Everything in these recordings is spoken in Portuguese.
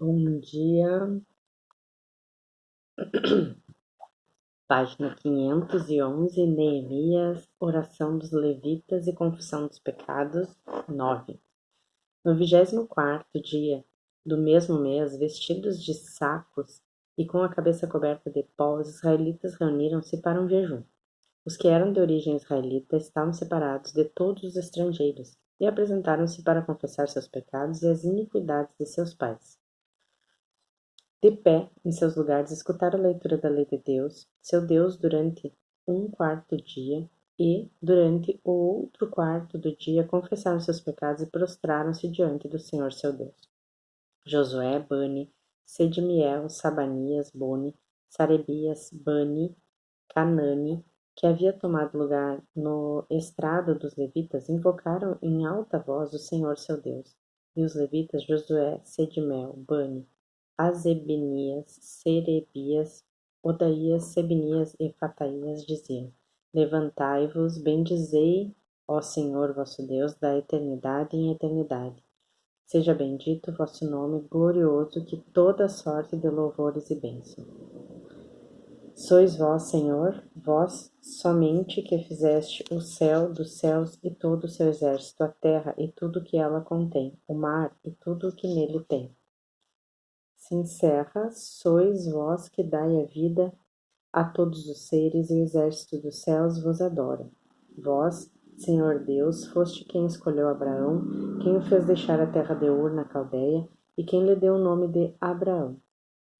Bom dia, página 511, Neemias, oração dos levitas e confissão dos pecados, 9. No 24º dia do mesmo mês, vestidos de sacos e com a cabeça coberta de pó, os israelitas reuniram-se para um jejum. Os que eram de origem israelita estavam separados de todos os estrangeiros e apresentaram-se para confessar seus pecados e as iniquidades de seus pais. De pé, em seus lugares, escutaram a leitura da lei de Deus, seu Deus, durante um quarto dia, e, durante o outro quarto do dia, confessaram seus pecados e prostraram-se diante do Senhor seu Deus. Josué, Bani, Sedimiel, Sabanias, Boni, Sarebias, Bani, Canani, que havia tomado lugar no estrado dos levitas, invocaram em alta voz o Senhor seu Deus. E os levitas Josué, Sedimiel, Bani, Azebenias, Serebias, Odaías, Sebenias e Fataias diziam: Levantai-vos, bendizei, ó Senhor vosso Deus, da eternidade em eternidade. Seja bendito o vosso nome, glorioso, que toda sorte de louvores e bênçãos. Sois vós, Senhor, vós somente que fizeste o céu dos céus e todo o seu exército, a terra e tudo o que ela contém, o mar e tudo o que nele tem. Sincera, sois vós que dai a vida a todos os seres, e o exército dos céus vos adora. Vós, Senhor Deus, foste quem escolheu Abraão, quem o fez deixar a terra de Ur na Caldeia, e quem lhe deu o nome de Abraão.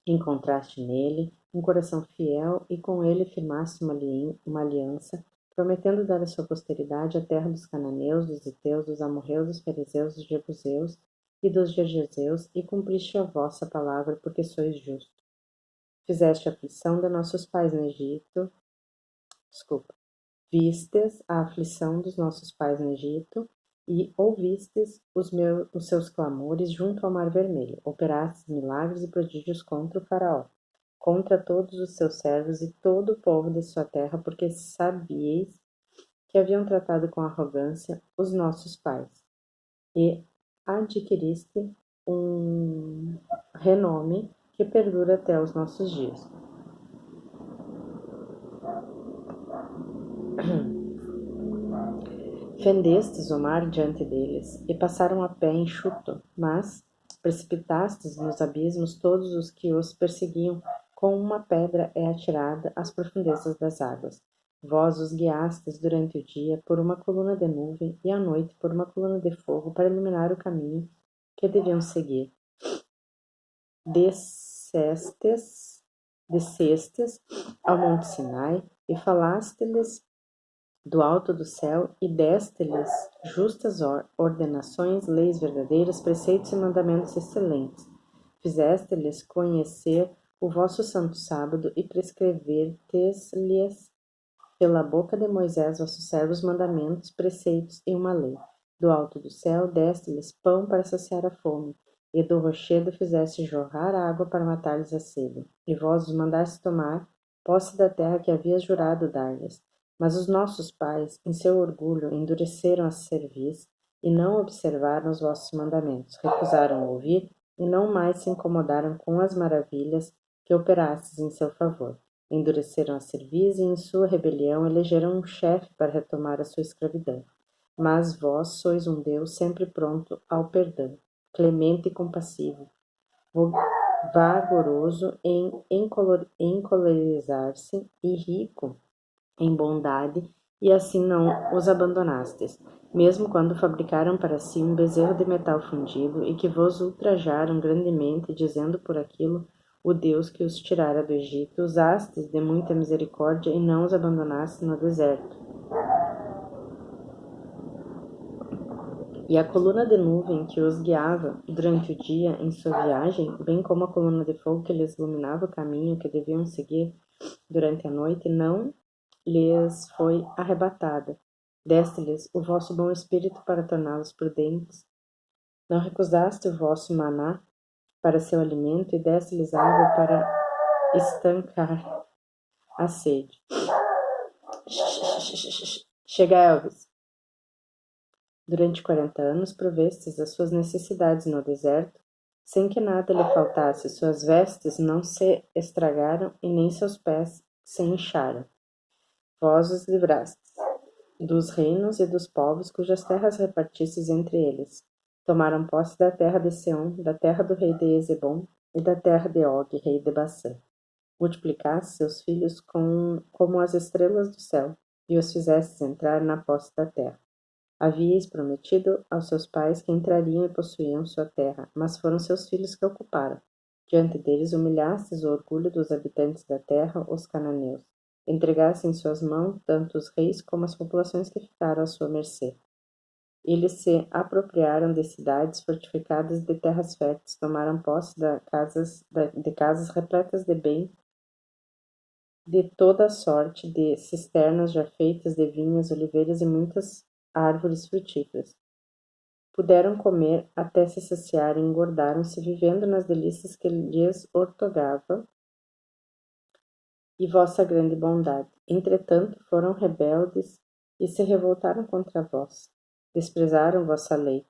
Encontraste nele um coração fiel, e com ele firmaste uma aliança, prometendo dar à sua posteridade a terra dos cananeus, dos heteus, dos amorreus, dos perizeus, dos jebuseus e dos gergeseus, e cumpriste a vossa palavra, porque sois justo. Fizeste a aflição de nossos pais no Egito, vistes a aflição dos nossos pais no Egito, e ouvistes os seus clamores junto ao Mar Vermelho. Operastes milagres e prodígios contra o faraó, contra todos os seus servos e todo o povo de sua terra, porque sabíeis que haviam tratado com arrogância os nossos pais, e adquiriste um renome que perdura até os nossos dias. Fendestes o mar diante deles, e passaram a pé enxuto, mas precipitastes nos abismos todos os que os perseguiam, como uma pedra é atirada às profundezas das águas. Vós os guiastes durante o dia por uma coluna de nuvem, e à noite por uma coluna de fogo, para iluminar o caminho que deviam seguir. Descestes ao monte Sinai, e falaste-lhes do alto do céu, e deste-lhes justas ordenações, leis verdadeiras, preceitos e mandamentos excelentes. Fizeste-lhes conhecer o vosso santo sábado, e prescrevestes-lhes pela boca de Moisés, vosso servo, os mandamentos, preceitos e uma lei. Do alto do céu deste-lhes pão para saciar a fome, e do rochedo fizeste jorrar água para matar-lhes a sede. E vós os mandaste tomar posse da terra que havias jurado dar-lhes. Mas os nossos pais, em seu orgulho, endureceram a cerviz e não observaram os vossos mandamentos, recusaram ouvir e não mais se incomodaram com as maravilhas que operastes em seu favor. Endureceram a cerviz e, em sua rebelião, elegeram um chefe para retomar a sua escravidão. Mas vós sois um Deus sempre pronto ao perdão, clemente e compassivo, vagaroso em encolerizar-se e rico em bondade, e assim não os abandonastes, mesmo quando fabricaram para si um bezerro de metal fundido, e que vos ultrajaram grandemente, dizendo por aquilo o Deus que os tirara do Egito, usastes de muita misericórdia e não os abandonastes no deserto. E a coluna de nuvem que os guiava durante o dia em sua viagem, bem como a coluna de fogo que lhes iluminava o caminho que deviam seguir durante a noite, não lhes foi arrebatada. Deste-lhes o vosso bom espírito para torná-los prudentes. Não recusaste o vosso maná para seu alimento, e deste-lhes água para estancar a sede. Chega, Elvis. Durante 40 anos provestes as suas necessidades no deserto, sem que nada lhe faltasse. Suas vestes não se estragaram e nem seus pés se incharam. Vós os livrastes dos reinos e dos povos cujas terras repartistes entre eles. Tomaram posse da terra de Seom, da terra do rei de Ezebom e da terra de Og, rei de Bassã. Multiplicaste seus filhos como as estrelas do céu, e os fizestes entrar na posse da terra. Havíeis prometido aos seus pais que entrariam e possuíam sua terra, mas foram seus filhos que ocuparam. Diante deles humilhastes o orgulho dos habitantes da terra, os cananeus. Entregaste em suas mãos tanto os reis como as populações que ficaram à sua mercê. Eles se apropriaram de cidades fortificadas e de terras férteis, tomaram posse de casas repletas de bem, de toda sorte, de cisternas já feitas de vinhas, oliveiras e muitas árvores frutíferas. Puderam comer até se saciar e engordaram-se, vivendo nas delícias que lhes ortogava e vossa grande bondade. Entretanto, foram rebeldes e se revoltaram contra vós. Desprezaram vossa lei,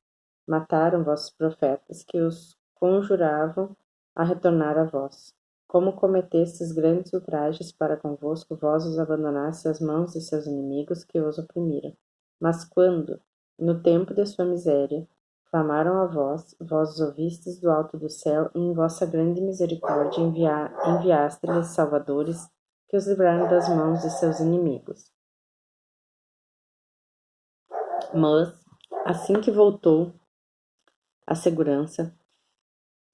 mataram vossos profetas, que os conjuravam a retornar a vós. Como cometestes grandes ultrajes para convosco, vós os abandonastes às mãos de seus inimigos que os oprimiram. Mas quando, no tempo de sua miséria, clamaram a vós, vós os ouvistes do alto do céu, e em vossa grande misericórdia enviaste-lhes salvadores que os livraram das mãos de seus inimigos. Mas, assim que voltou a segurança,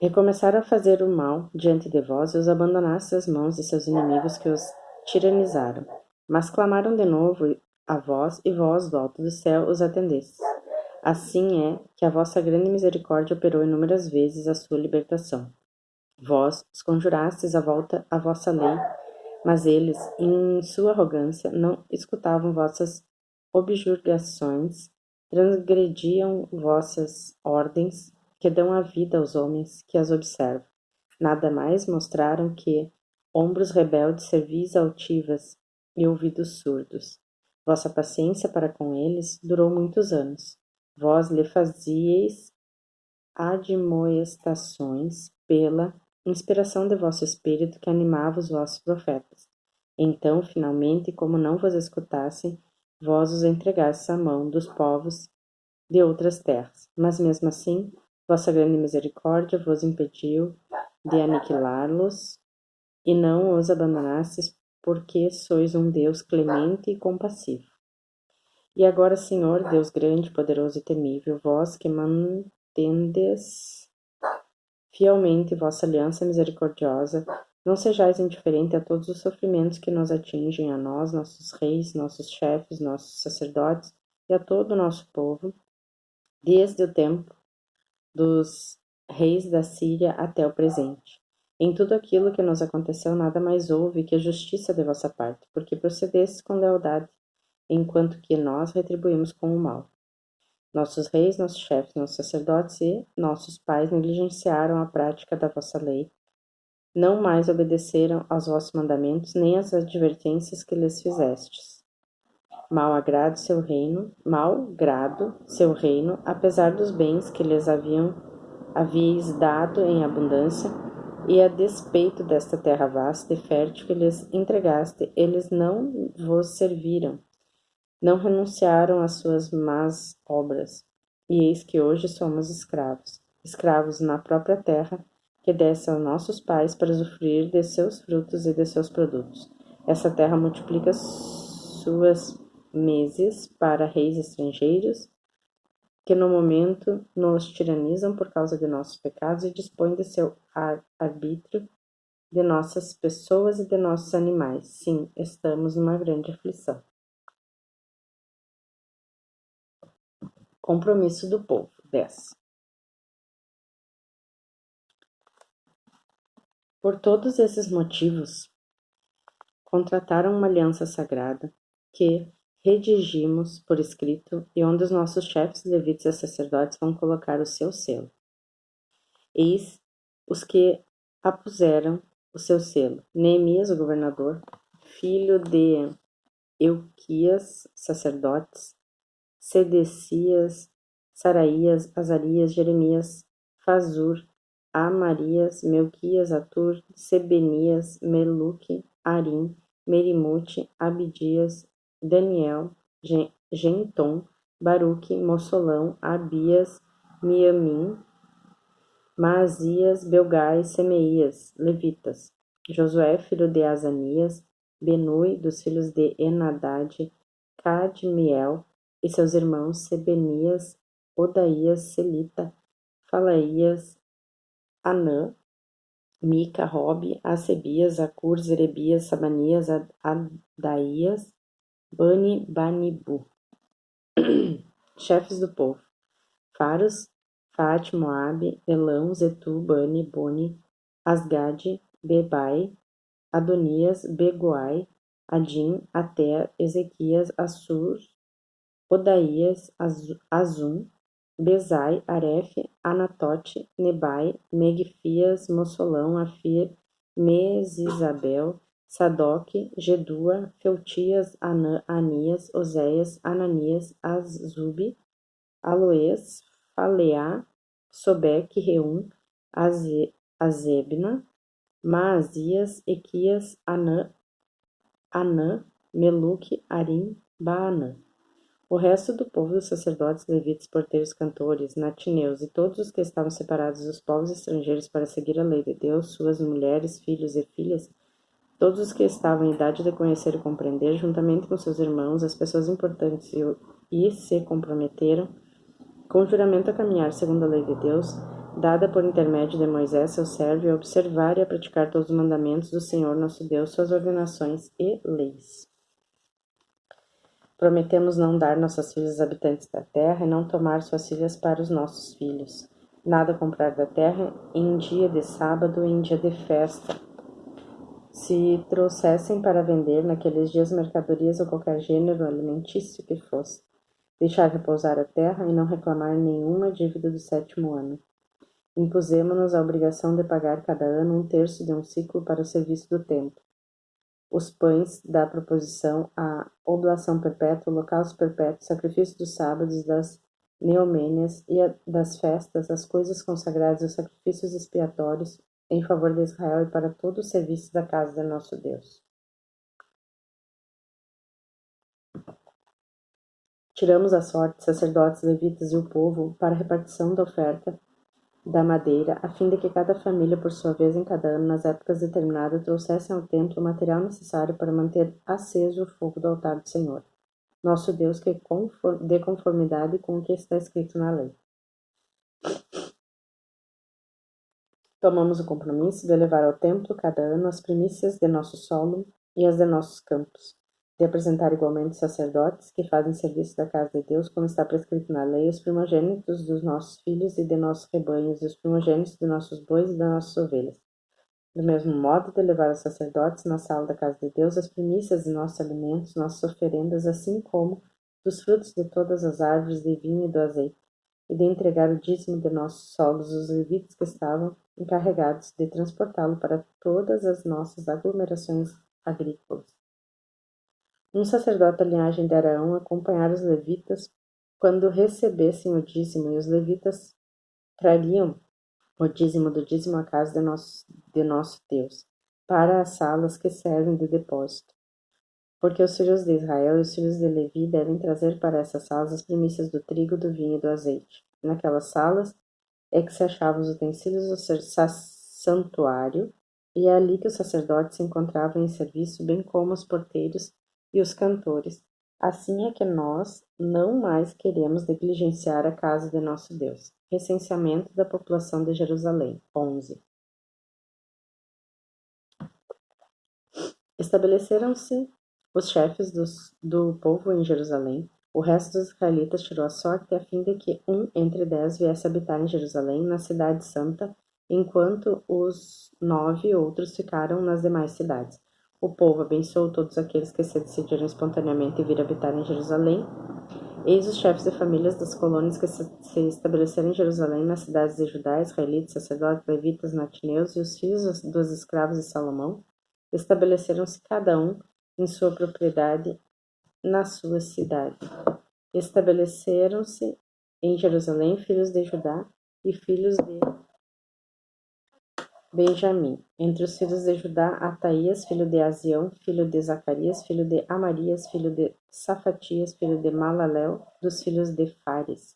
recomeçaram a fazer o mal diante de vós e os abandonastes às mãos de seus inimigos que os tiranizaram. Mas clamaram de novo a vós, e vós, do alto do céu, os atendestes. Assim é que a vossa grande misericórdia operou inúmeras vezes a sua libertação. Vós os conjurastes à volta à vossa lei, mas eles, em sua arrogância, não escutavam vossas objurgações, transgrediam vossas ordens, que dão a vida aos homens que as observam. Nada mais mostraram que ombros rebeldes, cerviz altivas e ouvidos surdos. Vossa paciência para com eles durou muitos anos. Vós lhe fazieis admoestações pela inspiração de vosso espírito que animava os vossos profetas. Então, finalmente, como não vos escutassem, vós os entregastes à mão dos povos de outras terras. Mas mesmo assim, vossa grande misericórdia vos impediu de aniquilá-los e não os abandonastes, porque sois um Deus clemente e compassivo. E agora, Senhor, Deus grande, poderoso e temível, vós que mantendes fielmente vossa aliança misericordiosa, não sejais indiferente a todos os sofrimentos que nos atingem, a nós, nossos reis, nossos chefes, nossos sacerdotes e a todo o nosso povo, desde o tempo dos reis da Síria até o presente. Em tudo aquilo que nos aconteceu, nada mais houve que a justiça de vossa parte, porque procedestes com lealdade, enquanto que nós retribuímos com o mal. Nossos reis, nossos chefes, nossos sacerdotes e nossos pais negligenciaram a prática da vossa lei, não mais obedeceram aos vossos mandamentos, nem às advertências que lhes fizestes. Mal grado seu reino, apesar dos bens que lhes havíeis dado em abundância, e a despeito desta terra vasta e fértil que lhes entregaste, eles não vos serviram, não renunciaram às suas más obras, e eis que hoje somos escravos, escravos na própria terra, que desse aos nossos pais para usufruir de seus frutos e de seus produtos. Essa terra multiplica suas meses para reis estrangeiros, que no momento nos tiranizam por causa de nossos pecados e dispõem de seu arbítrio de nossas pessoas e de nossos animais. Sim, estamos numa grande aflição. Compromisso do povo. 10. Por todos esses motivos, contrataram uma aliança sagrada que redigimos por escrito e onde os nossos chefes, levitas e sacerdotes vão colocar o seu selo. Eis os que apuseram o seu selo: Neemias, o governador, filho de Euquias, sacerdotes, Sedecias, Saraías, Azarias, Jeremias, Fazur, Amarias, Melquias, Atur, Sebenias, Meluque, Arim, Merimute, Abidias, Daniel, Gentom, Baruque, Mossolão, Abias, Miamim, Maasias, Belgai, Semeías, levitas. Josué, filho de Azanias, Benui, dos filhos de Enadade, Cadmiel e seus irmãos, Sebenias, Odaías, Selita, Falaías, Anã, Mica, Robe, Acebias, Acur, Zerebias, Sabanias, Adaías, Bani, Banibu. Chefes do povo: Faros, Fat, Moabe, Elão, Zetu, Bani, Boni, Asgade, Bebai, Adonias, Begoai, Adim, Ater, Ezequias, Assur, Odaías, Azum, Bezai, Aref, Anatote, Nebai, Megfias, Mossolão, Afir, Mesisabel, Sadoc, Gedua, Feltias, Anias, Oséias, Ananias, Azube, Aloes, Faleá, Sobeque, Reum, Azebna, Maasias, Equias, Anã, Meluque, Arim, Baanã. O resto do povo dos sacerdotes, levitas, porteiros, cantores, natineus e todos os que estavam separados dos povos estrangeiros para seguir a lei de Deus, suas mulheres, filhos e filhas, todos os que estavam em idade de conhecer e compreender, juntamente com seus irmãos, as pessoas importantes e se comprometeram com juramento a caminhar segundo a lei de Deus, dada por intermédio de Moisés, seu servo, e a observar e a praticar todos os mandamentos do Senhor nosso Deus, suas ordenações e leis. Prometemos não dar nossas filhas aos habitantes da terra e não tomar suas filhas para os nossos filhos. Nada comprar da terra em dia de sábado e em dia de festa. Se trouxessem para vender naqueles dias mercadorias ou qualquer gênero alimentício que fosse. Deixar repousar a terra e não reclamar nenhuma dívida do 7º ano. Impusemo-nos a obrigação de pagar cada ano 1/3 de um ciclo para o serviço do templo. Os pães da proposição, a oblação perpétua, o holocausto perpétuo, sacrifício dos sábados, das neomênias e das festas, as coisas consagradas, os sacrifícios expiatórios, em favor de Israel e para todo o serviço da casa de nosso Deus. Tiramos a sorte, sacerdotes, levitas e o povo, para a repartição da oferta da madeira, a fim de que cada família, por sua vez, em cada ano, nas épocas determinadas, trouxessem ao templo o material necessário para manter aceso o fogo do altar do Senhor, nosso Deus, que de conformidade com o que está escrito na lei. Tomamos o compromisso de levar ao templo cada ano as primícias de nosso solo e as de nossos campos, de apresentar igualmente os sacerdotes que fazem serviço da casa de Deus, como está prescrito na lei, os primogênitos dos nossos filhos e de nossos rebanhos, e os primogênitos de nossos bois e das nossas ovelhas. Do mesmo modo, de levar aos sacerdotes na sala da casa de Deus as primícias de nossos alimentos, nossas oferendas, assim como dos frutos de todas as árvores de vinho e do azeite, e de entregar o dízimo de nossos solos aos levitas que estavam encarregados de transportá-lo para todas as nossas aglomerações agrícolas. Um sacerdote da linhagem de Arão acompanhara os levitas quando recebessem o dízimo, e os levitas trariam o dízimo do dízimo à casa de nosso Deus, para as salas que servem de depósito. Porque os filhos de Israel e os filhos de Levi devem trazer para essas salas as primícias do trigo, do vinho e do azeite. Naquelas salas é que se achavam os utensílios do santuário, e é ali que os sacerdotes se encontravam em serviço, bem como os porteiros e os cantores. Assim é que nós não mais queremos negligenciar a casa de nosso Deus. Recenseamento da população de Jerusalém. 11. Estabeleceram-se os chefes do povo em Jerusalém. O resto dos israelitas tirou a sorte a fim de que 1 entre 10 viesse habitar em Jerusalém, na cidade santa, enquanto os 9 outros ficaram nas demais cidades. O povo abençoou todos aqueles que se decidiram espontaneamente vir habitar em Jerusalém. Eis os chefes de famílias das colônias que se estabeleceram em Jerusalém, nas cidades de Judá, israelitas, sacerdotes, levitas, natineus e os filhos dos escravos de Salomão. Estabeleceram-se cada um em sua propriedade na sua cidade. Estabeleceram-se em Jerusalém filhos de Judá e filhos de Benjamim. Entre os filhos de Judá, Ataías, filho de Azião, filho de Zacarias, filho de Amarias, filho de Safatias, filho de Malalel, dos filhos de Fares.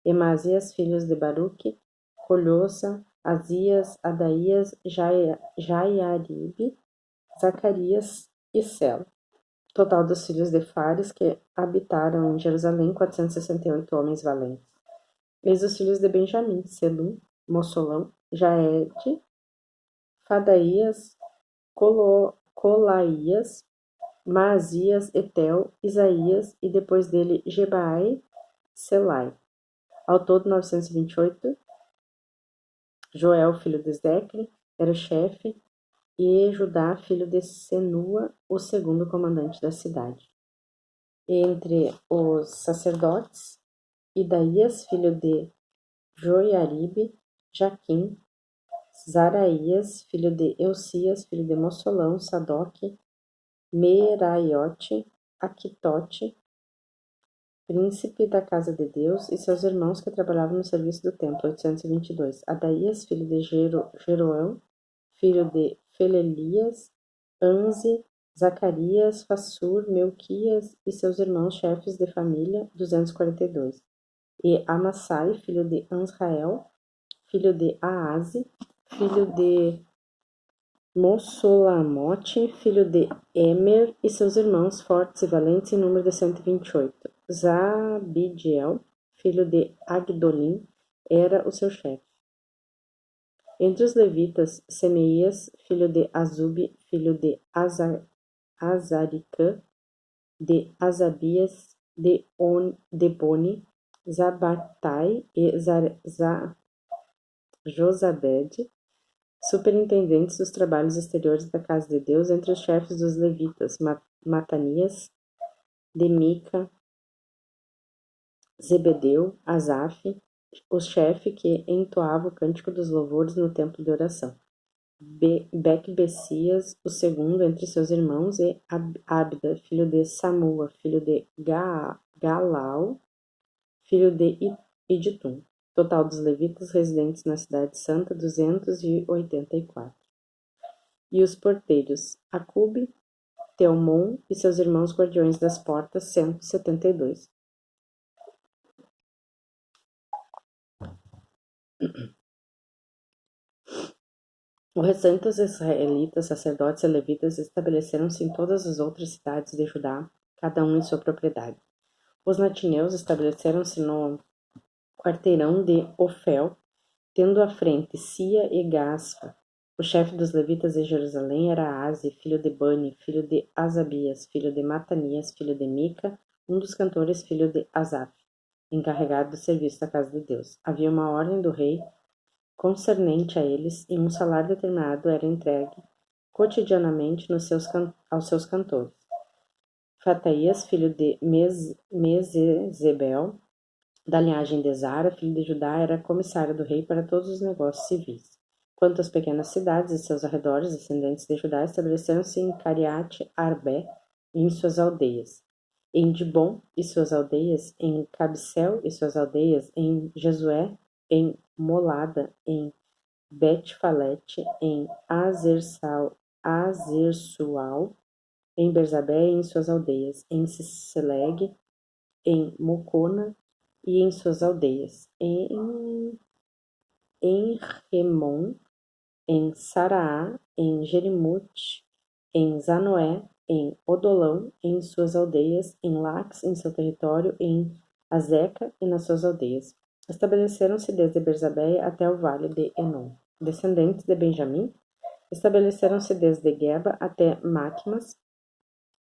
Emazias, filhos de Baruque, Colhosa, Azias, Adaías, Jaiaribe, Zacarias e Sela. Total dos filhos de Fares que habitaram em Jerusalém, 468 homens valentes. Eis os filhos de Benjamim: Selum, Mossolão, Jaede, Fadaías, Colaías, Maazias, Etel, Isaías e depois dele Jebai, Selai. Ao todo 928. Joel, filho de Zecre, era o chefe, e Judá, filho de Senua, o segundo comandante da cidade. Entre os sacerdotes, Idaías, filho de Joiaribe, Jaquim, Zaraías, filho de Eucias, filho de Mossolão, Sadoque, Meraiote, Aquitote, príncipe da casa de Deus, e seus irmãos que trabalhavam no serviço do templo, 822. Adaías, filho de Jeroão, filho de Felelias, Anze, Zacarias, Fassur, Melquias e seus irmãos chefes de família, 242. E Amassai, filho de Ansrael, filho de Aase, filho de Mossolamote, filho de Emer, e seus irmãos fortes e valentes em número de 128. Zabidiel, filho de Agdolim, era o seu chefe. Entre os levitas, Semeias, filho de Azube, filho de Azaricã, de Azabias, de Boni, Zabatai e Josabede, superintendentes dos trabalhos exteriores da casa de Deus. Entre os chefes dos levitas, Matanias, de Mica, Zebedeu, Asaf, o chefe que entoava o cântico dos louvores no templo de oração. Becbessias, o segundo entre seus irmãos, e Abda, filho de Samua, filho de Galau, filho de Iditum. Total dos levitas residentes na cidade santa, 284. E os porteiros, Acube, Teomon e seus irmãos guardiões das portas, 172. O restante dos israelitas, sacerdotes e levitas estabeleceram-se em todas as outras cidades de Judá, cada um em sua propriedade. Os natineus estabeleceram-se no quarteirão de Ofel, tendo à frente Sia e Gasfa. O chefe dos levitas de Jerusalém era Aze, filho de Bani, filho de Asabias, filho de Matanias, filho de Mica, um dos cantores, filho de Asaf, encarregado do serviço da casa de Deus. Havia uma ordem do rei concernente a eles, e um salário determinado era entregue cotidianamente aos seus cantores. Fataías, filho de Mesezebel, da linhagem de Zara, filho de Judá, era comissário do rei para todos os negócios civis. Quanto às pequenas cidades e seus arredores, descendentes de Judá estabeleceram-se em Cariate Arbé e em suas aldeias, em Dibon e suas aldeias, em Cabsel e suas aldeias, em Jesué, em Molada, em Bet-Falete, em Azersual, em Berzabé e em suas aldeias, em Siseleg, em Mocona e em suas aldeias, em Remon, em Saraá, em Jerimute, em Zanoé, em Odolão, em suas aldeias, em Lax, em seu território, em Azeca e nas suas aldeias. Estabeleceram-se desde Berzabé até o vale de Enom. Descendentes de Benjamim estabeleceram-se desde Geba até Macmas,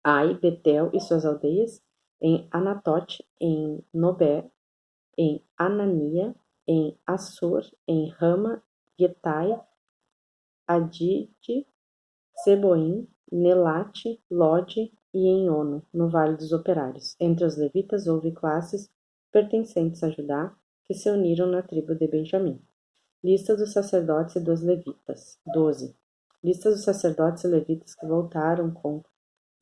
Ai, Betel e suas aldeias, em Anatote, em Nobé, em Anania, em Assur, em Rama, Getai, Adid, Seboim, Nelate, Lode e em Ono, no Vale dos Operários. Entre os levitas houve classes pertencentes a Judá que se uniram na tribo de Benjamim. Lista dos sacerdotes e dos levitas. 12. Lista dos sacerdotes e levitas que voltaram com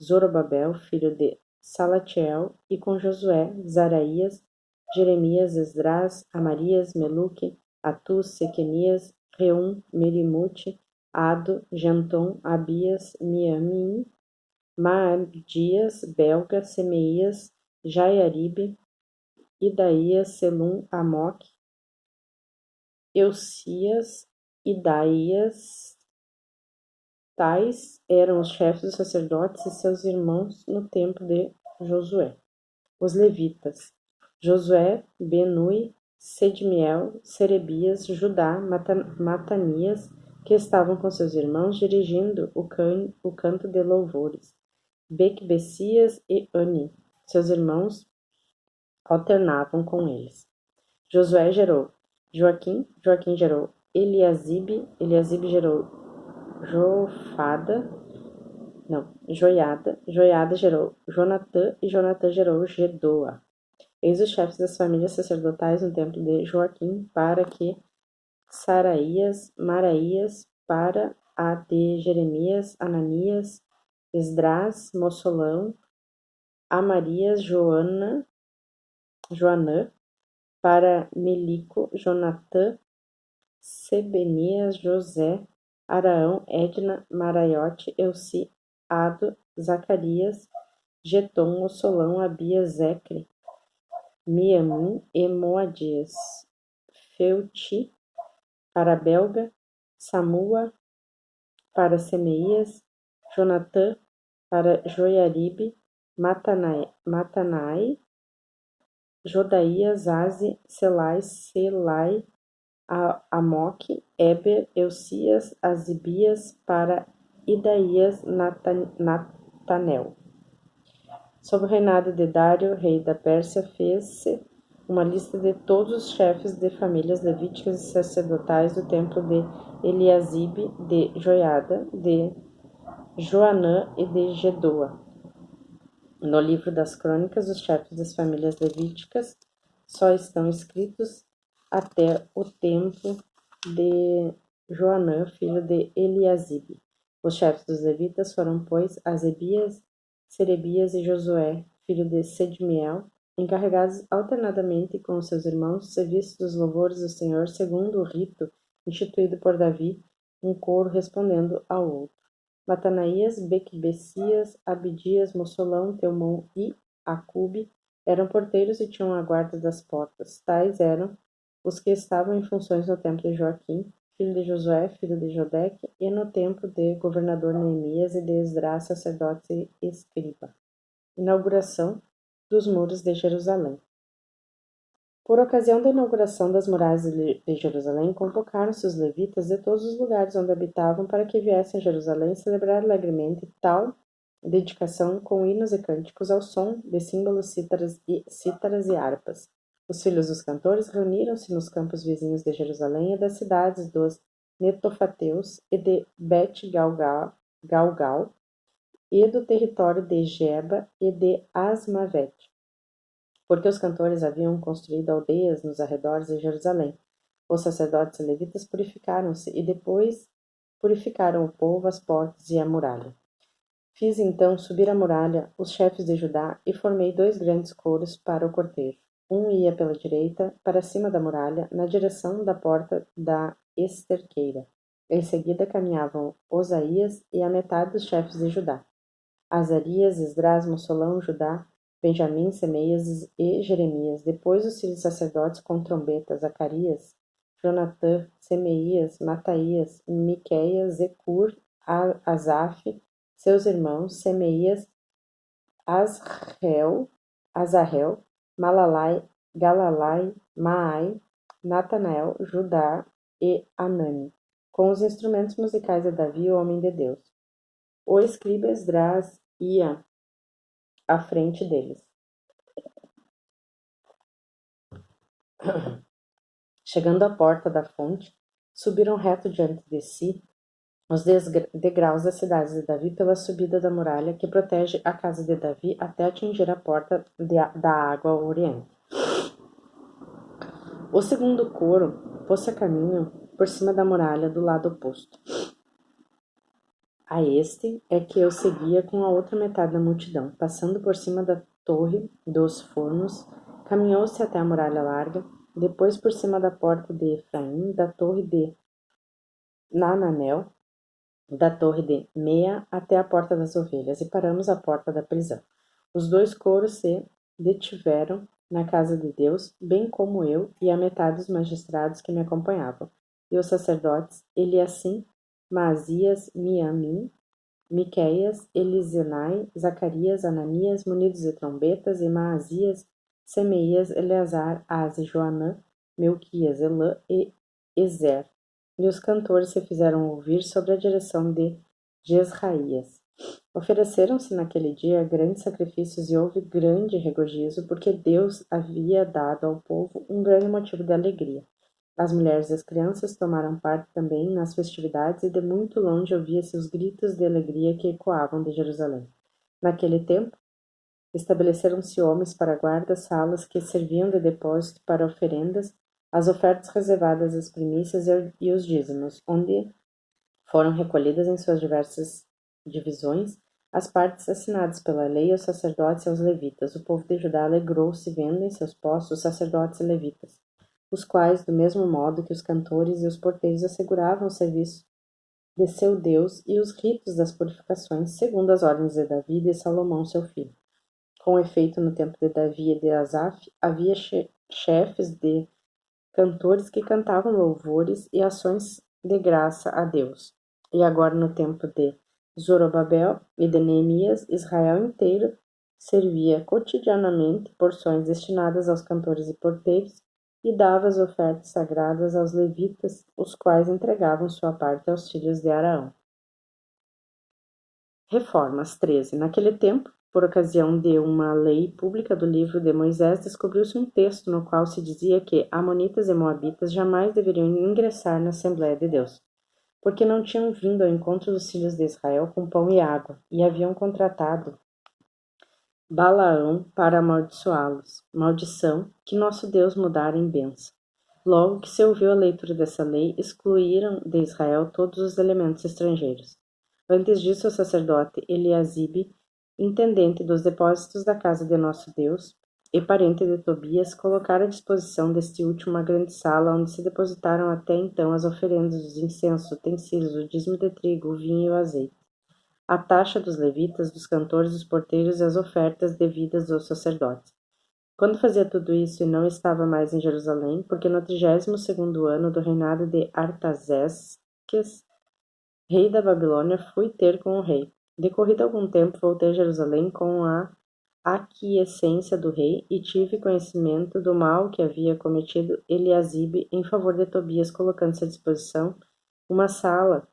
Zorobabel, filho de Salatiel, e com Josué, Zaraías, Jeremias, Esdras, Amarias, Meluque, Atus, Sequenias, Reum, Merimute, Ado, Genton, Abias, Miamim, Maadias, Belga, Semeias, Jaiaribe, Idaías, Selum, Amoque, Eucias, Idaías. Tais eram os chefes dos sacerdotes e seus irmãos no tempo de Josué. Os levitas: Josué, Benui, Sedmiel, Serebias, Judá, Matanias, que estavam com seus irmãos dirigindo o canto de louvores. Bequibesias e Ani, seus irmãos, alternavam com eles. Josué gerou Joaquim, Joaquim gerou Eliasibe, Eliasibe gerou Joiada, Joiada gerou Jonatã e Jonatã gerou Gedoa. Eis os chefes das famílias sacerdotais no templo de Joaquim, para que Saraías, Maraías, para a de Jeremias, Ananias, Esdras, Mossolão, Amarias, Joanã, para Melico, Jonatã, Sebenias, José, Araão, Edna, Maraiote, Elci, Ado, Zacarias, Getom, Mossolão, Abias, Zecre, Miamim e Moadias, Feuti, para Belga, Samua, para Semeias, Jonatã, para Joiaribe, Matanai, Jodaías, Aze, Selai, Amoque, Eber, Eucias, Azibias, para Idaías, Natanel. Sob o reinado de Dário, rei da Pérsia, fez-se uma lista de todos os chefes de famílias levíticas e sacerdotais do templo de Eliasibe, de Joiada, de Joanã e de Gedoa. No livro das crônicas, os chefes das famílias levíticas só estão escritos até o tempo de Joanã, filho de Eliasibe. Os chefes dos levitas foram, pois, Azebias, Serebias e Josué, filho de Sedmiel, encarregados alternadamente com os seus irmãos do serviço dos louvores do Senhor, segundo o rito instituído por Davi, um coro respondendo ao outro. Matanaías, Bequibesias, Abidias, Mossolão, Teumon e Acube eram porteiros e tinham a guarda das portas. Tais eram os que estavam em funções no templo de Joaquim, filho de Josué, filho de Jodeque, e no templo de governador Neemias e de Esdras, sacerdote e escriba. Inauguração dos muros de Jerusalém. Por ocasião da inauguração das muralhas de Jerusalém, convocaram-se os levitas de todos os lugares onde habitavam para que viessem a Jerusalém celebrar alegremente tal dedicação com hinos e cânticos ao som de símbolos, cítaras e harpas. Os filhos dos cantores reuniram-se nos campos vizinhos de Jerusalém e das cidades dos Netofateus e de Bet-Galgal e do território de Geba e de Asmavet, porque os cantores haviam construído aldeias nos arredores de Jerusalém. Os sacerdotes e levitas purificaram-se e depois purificaram o povo, as portas e a muralha. Fiz então subir a muralha os chefes de Judá e formei 2 grandes coros para o cortejo. Um ia pela direita, para cima da muralha, na direção da porta da esterqueira. Em seguida caminhavam Osaías e a metade dos chefes de Judá. Azarias, Esdras, Mossolão, Judá, Benjamim, Semeias e Jeremias. Depois os filhos sacerdotes com trombetas, Zacarias, Jonatã, Semeias, Mataías, Miqueias, Zecur, Asaf, seus irmãos, Semeias, Azarel, Malalai, Galalai, Maai, Natanael, Judá e Anani, com os instrumentos musicais de Davi, o homem de Deus. O escriba Esdras ia à frente deles. Chegando à porta da fonte, subiram reto diante de si os degraus das cidades de Davi pela subida da muralha que protege a casa de Davi até atingir a porta da água ao oriente. O segundo coro pôs-se a caminho por cima da muralha do lado oposto. A este é que eu seguia com a outra metade da multidão. Passando por cima da torre dos fornos, caminhou-se até a muralha larga, depois por cima da porta de Efraim, da torre de Nananel, da torre de Meia até a porta das ovelhas, e paramos à porta da prisão. Os 2 coros se detiveram na casa de Deus, bem como eu e a metade dos magistrados que me acompanhavam, e os sacerdotes Eliacim, Maasias, Miamim, Miqueias, Elisenai, Zacarias, Ananias, munidos de trombetas, e Maasias, Semeias, Eleazar, Aze, Joanã, Melquias, Elã e Ezer. E os cantores se fizeram ouvir sob a direção de Jesraías. Ofereceram-se naquele dia grandes sacrifícios e houve grande regozijo, porque Deus havia dado ao povo um grande motivo de alegria. As mulheres e as crianças tomaram parte também nas festividades e de muito longe ouvia-se os gritos de alegria que ecoavam de Jerusalém. Naquele tempo, estabeleceram-se homens para guardas, salas que serviam de depósito para oferendas, as ofertas reservadas às primícias e os dízimos, onde foram recolhidas em suas diversas divisões as partes assinadas pela lei aos sacerdotes e aos levitas. O povo de Judá alegrou-se vendo em seus postos os sacerdotes e levitas, os quais, do mesmo modo que os cantores e os porteiros, asseguravam o serviço de seu Deus e os ritos das purificações, segundo as ordens de Davi e de Salomão, seu filho. Com efeito, no tempo de Davi e de Asaf, havia chefes de cantores que cantavam louvores e ações de graça a Deus. E agora, no tempo de Zorobabel e de Neemias, Israel inteiro servia cotidianamente porções destinadas aos cantores e porteiros e dava as ofertas sagradas aos levitas, os quais entregavam sua parte aos filhos de Araão. Reformas 13. Naquele tempo, por ocasião de uma lei pública do livro de Moisés, descobriu-se um texto no qual se dizia que amonitas e moabitas jamais deveriam ingressar na Assembleia de Deus, porque não tinham vindo ao encontro dos filhos de Israel com pão e água, e haviam contratado Balaão para amaldiçoá-los, maldição que nosso Deus mudara em bênção. Logo que se ouviu a leitura dessa lei, excluíram de Israel todos os elementos estrangeiros. Antes disso, o sacerdote Eliasibe, intendente dos depósitos da casa de nosso Deus, e parente de Tobias, colocaram à disposição deste último uma grande sala onde se depositaram até então as oferendas, os incensos, utensílios, o dízimo de trigo, o vinho e o azeite, a taxa dos levitas, dos cantores, dos porteiros e as ofertas devidas aos sacerdotes. Quando fazia tudo isso e não estava mais em Jerusalém, porque no 32º ano do reinado de Artaxerxes, rei da Babilônia, fui ter com o rei. Decorrido algum tempo, voltei a Jerusalém com a aquiescência do rei e tive conhecimento do mal que havia cometido Eliasibe em favor de Tobias, colocando-se à disposição uma sala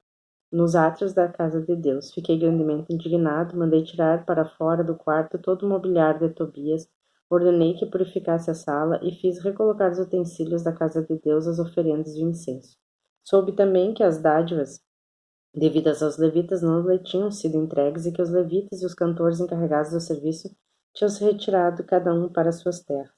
nos átrios da casa de Deus. Fiquei grandemente indignado, mandei tirar para fora do quarto todo o mobiliário de Tobias, ordenei que purificasse a sala e fiz recolocar os utensílios da casa de Deus, as oferendas e o incenso. Soube também que as dádivas devidas aos levitas não lhe tinham sido entregues e que os levitas e os cantores encarregados do serviço tinham se retirado cada um para suas terras.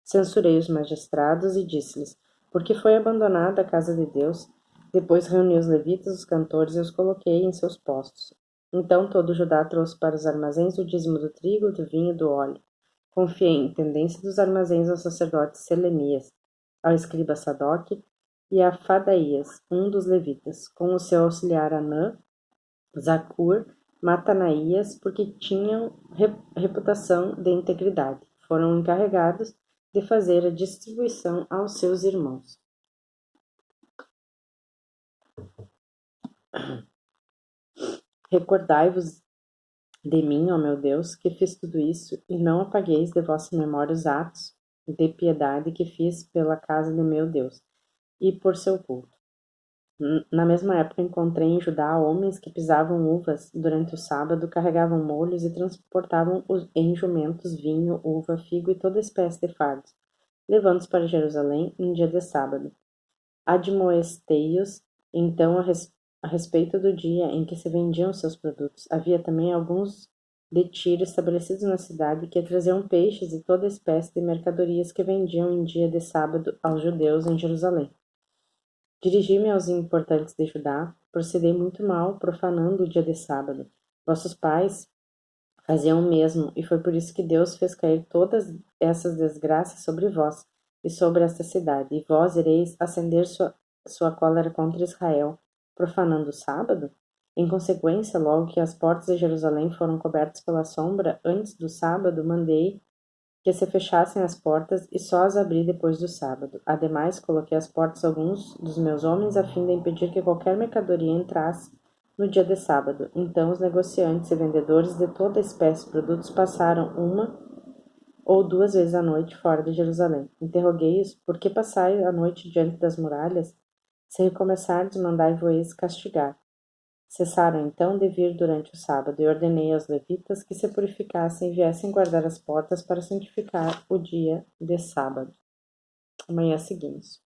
Censurei os magistrados e disse-lhes: por que foi abandonada a casa de Deus? Depois reuni os levitas, os cantores e os coloquei em seus postos. Então todo Judá trouxe para os armazéns o dízimo do trigo, do vinho e do óleo. Confiei em intendência dos armazéns ao sacerdote Selemias, ao escriba Sadoque e a Fadaías, um dos levitas, com o seu auxiliar Anã, Zacur, Matanaías, porque tinham reputação de integridade. Foram encarregados de fazer a distribuição aos seus irmãos. Recordai-vos de mim, ó meu Deus, que fiz tudo isso, e não apagueis de vossa memória os atos de piedade que fiz pela casa de meu Deus e por seu culto. Na mesma época encontrei em Judá homens que pisavam uvas durante o sábado, carregavam molhos e transportavam em jumentos vinho, uva, figo e toda espécie de fardos, levando-os para Jerusalém em dia de sábado. Admoestei-os, então, a respeito do dia em que se vendiam seus produtos. Havia também alguns de Tiro estabelecidos na cidade que traziam peixes e toda espécie de mercadorias que vendiam em dia de sábado aos judeus em Jerusalém. Dirigi-me aos importantes de Judá, procedei muito mal, profanando o dia de sábado. Vossos pais faziam o mesmo, e foi por isso que Deus fez cair todas essas desgraças sobre vós e sobre esta cidade, e vós ireis acender sua cólera contra Israel, profanando o sábado? Em consequência, logo que as portas de Jerusalém foram cobertas pela sombra, antes do sábado, mandei que se fechassem as portas e só as abri depois do sábado. Ademais, coloquei às portas alguns dos meus homens a fim de impedir que qualquer mercadoria entrasse no dia de sábado. Então os negociantes e vendedores de toda espécie de produtos passaram uma ou duas vezes a noite fora de Jerusalém. Interroguei-os: por que passai a noite diante das muralhas? Se recomeçardes, mandai-vos castigar. Cessaram então de vir durante o sábado, e ordenei aos levitas que se purificassem e viessem guardar as portas para santificar o dia de sábado. Amanhã seguimos.